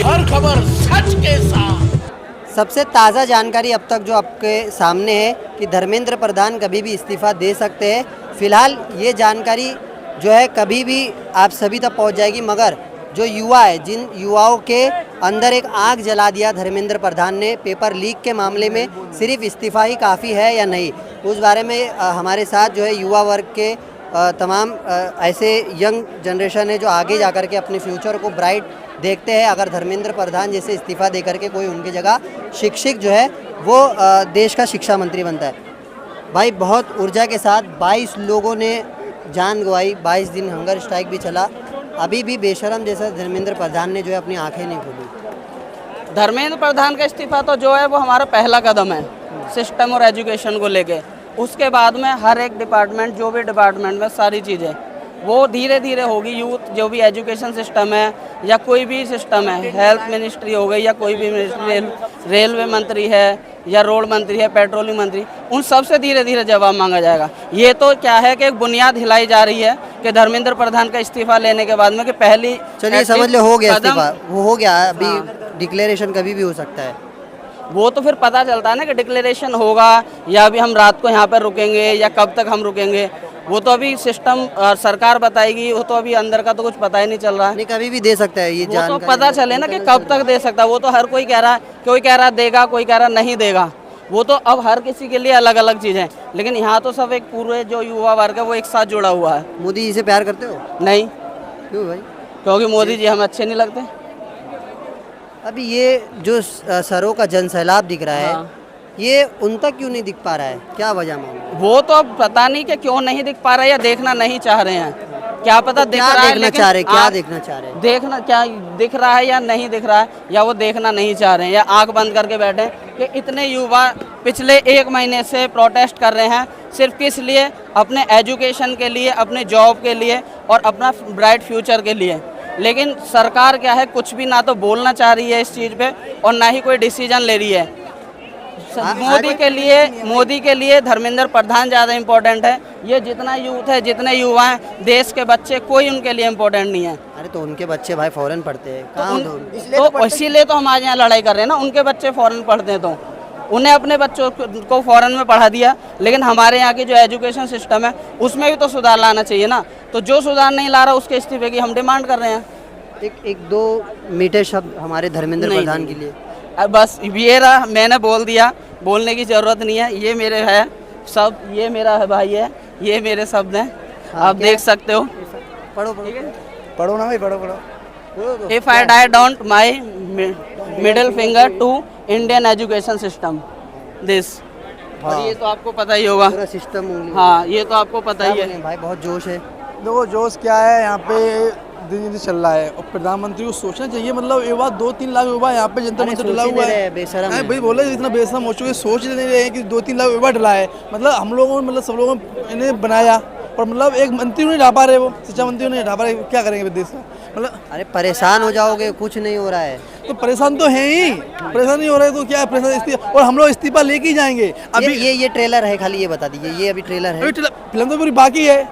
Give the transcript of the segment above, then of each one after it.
हर खबर सच के साथ। सबसे ताज़ा जानकारी अब तक जो आपके सामने है कि धर्मेंद्र प्रधान कभी भी इस्तीफ़ा दे सकते हैं। फिलहाल ये जानकारी जो है कभी भी आप सभी तक पहुंच जाएगी, मगर जो युवा है, जिन युवाओं के अंदर एक आग जला दिया धर्मेंद्र प्रधान ने पेपर लीक के मामले में, सिर्फ इस्तीफ़ा ही काफ़ी है या नहीं, उस बारे में हमारे साथ जो है युवा वर्ग के तमाम ऐसे यंग जनरेशन है जो आगे जा कर के अपने फ्यूचर को ब्राइट देखते हैं। अगर धर्मेंद्र प्रधान जैसे इस्तीफ़ा दे करके कोई उनकी जगह शिक्षक जो है वो देश का शिक्षा मंत्री बनता है। भाई बहुत ऊर्जा के साथ 22 लोगों ने जान गंवाई, 22 दिन हंगर स्ट्राइक भी चला, अभी भी बेशरम जैसा धर्मेंद्र प्रधान ने जो है अपनी आंखें नहीं खोली। धर्मेंद्र प्रधान का इस्तीफा तो जो है वो हमारा पहला कदम है सिस्टम और एजुकेशन को लेके। उसके बाद में हर एक डिपार्टमेंट, जो भी डिपार्टमेंट में सारी चीज़ें वो धीरे धीरे होगी। यूथ जो भी एजुकेशन सिस्टम है या कोई भी सिस्टम है, हेल्थ मिनिस्ट्री हो गई या कोई भी मिनिस्ट्री, रेलवे मंत्री है या रोड मंत्री है, पेट्रोलिंग मंत्री, उन सब से धीरे धीरे जवाब मांगा जाएगा। ये तो क्या है कि एक बुनियाद हिलाई जा रही है कि धर्मेंद्र प्रधान का इस्तीफा लेने के बाद में कि पहली, चलिए समझ लो हो गया इस्तीफा, वो हो गया, अभी डिक्लेरेशन कभी भी हो सकता है। वो तो फिर पता चलता है ना कि डिक्लेरेशन होगा या अभी हम रात को यहाँ पर रुकेंगे या कब तक हम रुकेंगे, वो तो अभी सिस्टम सरकार बताएगी। वो तो अभी अंदर का तो कुछ पता ही नहीं चल रहा है। नहीं, कभी भी दे सकता है ये वो तो पता चले ना कि कब तक दे सकता है। वो तो हर कोई कह रहा है, कोई कह रहा देगा, कोई कह रहा नहीं देगा। वो तो अब हर किसी के लिए अलग अलग चीज़ें, लेकिन यहाँ तो सब एक पूरे जो युवा वर्ग है वो एक साथ जुड़ा हुआ है। मोदी जी से प्यार करते हो? नहीं। क्यों भाई? क्योंकि मोदी जी हमें अच्छे नहीं लगते। अभी ये जो सरों का जनसैलाब दिख रहा है, ये उन तक क्यों नहीं दिख पा रहा है, क्या वजह मालूम? वो तो अब पता नहीं कि क्यों नहीं दिख पा रहा है या देखना नहीं चाह रहे हैं, क्या पता तो दिख क्या रहा है देखना लेकिन चाह रहे, क्या देखना चाह रहे हैं? देखना क्या दिख रहा है या नहीं दिख रहा है, या वो देखना नहीं चाह रहे हैं या आंख बंद करके बैठे हैं कि इतने युवा पिछले 1 महीने से प्रोटेस्ट कर रहे हैं सिर्फ किस लिए? अपने एजुकेशन के लिए, अपने जॉब के लिए और अपना ब्राइट फ्यूचर के लिए। लेकिन सरकार क्या है, कुछ भी ना तो बोलना चाह रही है इस चीज़ पे और ना ही कोई डिसीजन ले रही है। मोदी के लिए धर्मेंद्र प्रधान ज़्यादा इम्पोर्टेंट है। ये जितना यूथ है, जितने युवा हैं, देश के बच्चे, कोई उनके लिए इम्पोर्टेंट नहीं है। अरे तो उनके बच्चे भाई फॉरेन पढ़ते हैं, तो इसीलिए तो हम आज यहाँ लड़ाई कर रहे हैं ना। उनके बच्चे फॉरेन पढ़ते हैं तो उन्हें अपने बच्चों को फॉरेन में पढ़ा दिया, लेकिन हमारे यहाँ की जो एजुकेशन सिस्टम है उसमें भी तो सुधार लाना चाहिए ना। तो जो सुधार नहीं ला रहा उसके इस्तीफे की हम डिमांड कर रहे हैं। एक दो मीठे शब्द हमारे धर्मेंद्र प्रधान के लिए। बस ये रहा, मैंने बोल दिया, बोलने की ज़रूरत नहीं है। ये मेरे है सब, ये मेरा है भाई है, ये मेरे शब्द हैं, आप देख सकते हो। पढ़ो पढ़ो ना भाई, पढ़ो। If I die, don't my middle finger to Indian education system. This. और ये तो आपको पता ही होगा पूरा सिस्टम। हाँ, ये तो आपको पता ही है भाई। बहुत जोश है। देखो जोश क्या है, यहाँ पे दिन दिन चल रहा है और प्रधानमंत्री को सोचना चाहिए। मतलब युवा 2-3 लाख युवा यहाँ पे जनता मंच डला हुआ है। भाई बोले इतना बेशरम हो चुके, सोच नहीं रहे हैं कि 2-3 लाख युवा डला है। मतलब हम लोगों ने, मतलब सब लोगों ने इन्हें बनाया और मतलब एक मंत्री नहीं ढा पा रहे, वो शिक्षा मंत्री नहीं ढा पा रहे, क्या करेंगे देश में? मतलब अरे परेशान हो जाओगे, कुछ नहीं हो रहा है तो परेशान तो है ही, परेशान नहीं हो रहे तो क्या है, परेशान। और हम लोग इस्तीफा लेके ही जाएंगे। अभी ये ट्रेलर है, खाली ये बता दीजिए, ये अभी ट्रेलर है। फिल्म तो पूरी बाकी है।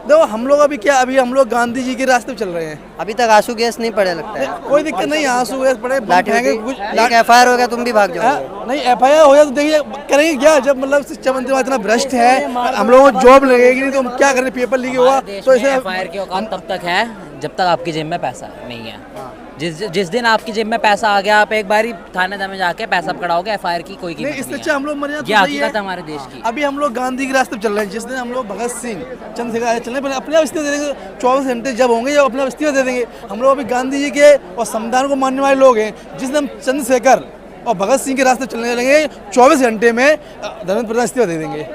देखो हम लोग अभी क्या, अभी हम लोग गांधी जी के रास्ते पे चल रहे हैं। अभी तक आंसू गैस नहीं पड़े लगता है। कोई दिक्कत नहीं, आंसू गैस पड़े, FIR हो गया, तुम भी भाग जाओ। नहीं FIR हो जाए तो देखिए करेंगे क्या, जब मतलब शिक्षा मंत्री इतना भ्रष्ट है, हम लोगों को जॉब लगेगी नहीं तो हम क्या करें, पेपर लीक हुआ तो ऐसे। FIR की औकात तब तक है जब तक आपकी जेब में पैसा नहीं है। जिस दिन आपकी जेब में पैसा आ गया, आप एक बार ही थाने में जाके पैसा पकड़ाओगे, FIR की कोई कीमत नहीं है। इससे अच्छा हम लोग मर जाते, ये हकीकत है हमारे देश की। अभी हम लोग गांधी के रास्ते पे चल रहे हैं। जिस दिन हम लोग भगत सिंह, चंद्रशेखर चलने पर अपने आप इस्तीफा दे देंगे। 24 घंटे जब होंगे जब अपने इस्तीफा दे देंगे। हम लोग अभी गांधी जी के और संविधान को मानने वाले लोग हैं। जिस दिन हम चंद्रशेखर और भगत सिंह के रास्ते चलने लगेंगे, 24 घंटे में धर्मेंद्र प्रधान इस्तीफा दे देंगे।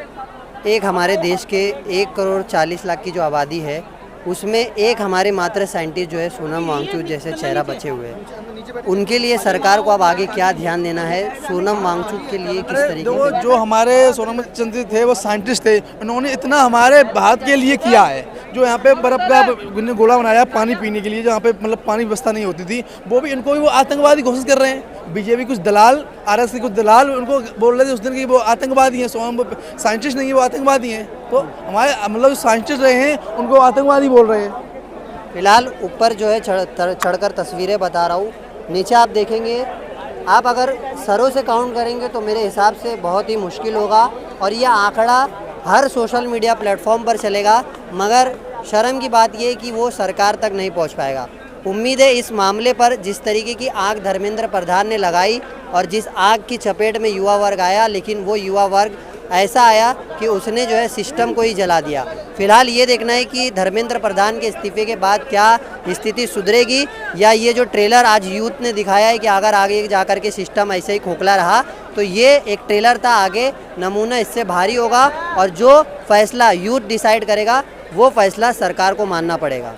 एक हमारे देश के 1 करोड़ 40 लाख की जो आबादी है, उसमें एक हमारे मात्र साइंटिस्ट जो है सोनम वांगचुक जैसे चेहरा बचे हुए हैं। उनके लिए सरकार को अब आगे क्या ध्यान देना है? सोनम वांगचुक के लिए किस तरीके से? जो हमारे सोनम चंद्र थे, वो साइंटिस्ट थे, उन्होंने इतना हमारे भारत के लिए किया है। जो यहाँ पे बर्फ का गोला बनाया पानी पीने के लिए, जहाँ पे मतलब पानी व्यवस्था नहीं होती थी, वो भी इनको भी वो आतंकवादी घोषित कर रहे हैं। बीजेपी कुछ दलाल, RS के कुछ दलाल उनको बोल रहे थे उस दिन कि वो आतंकवादी हैं। सोनम साइंटिस्ट नहीं है, वो आतंकवादी हैं। तो हमारे मतलब साइंटिस्ट रहे हैं, उनको आतंकवादी बोल रहे हैं। फिलहाल ऊपर जो है चढ़कर तस्वीरें बता रहा हूँ, नीचे आप देखेंगे, आप अगर सरों से काउंट करेंगे तो मेरे हिसाब से बहुत ही मुश्किल होगा और यह आंकड़ा हर सोशल मीडिया प्लेटफॉर्म पर चलेगा, मगर शर्म की बात यह है कि वो सरकार तक नहीं पहुंच पाएगा। उम्मीद है इस मामले पर जिस तरीके की आग धर्मेंद्र प्रधान ने लगाई और जिस आग की चपेट में युवा वर्ग आया, लेकिन वो युवा वर्ग ऐसा आया कि उसने जो है सिस्टम को ही जला दिया। फिलहाल ये देखना है कि धर्मेंद्र प्रधान के इस्तीफे के बाद क्या स्थिति सुधरेगी या ये जो ट्रेलर आज यूथ ने दिखाया है कि अगर आगे जाकर के सिस्टम ऐसे ही खोखला रहा तो ये एक ट्रेलर था, आगे नमूना इससे भारी होगा और जो फैसला यूथ डिसाइड करेगा वो फैसला सरकार को मानना पड़ेगा।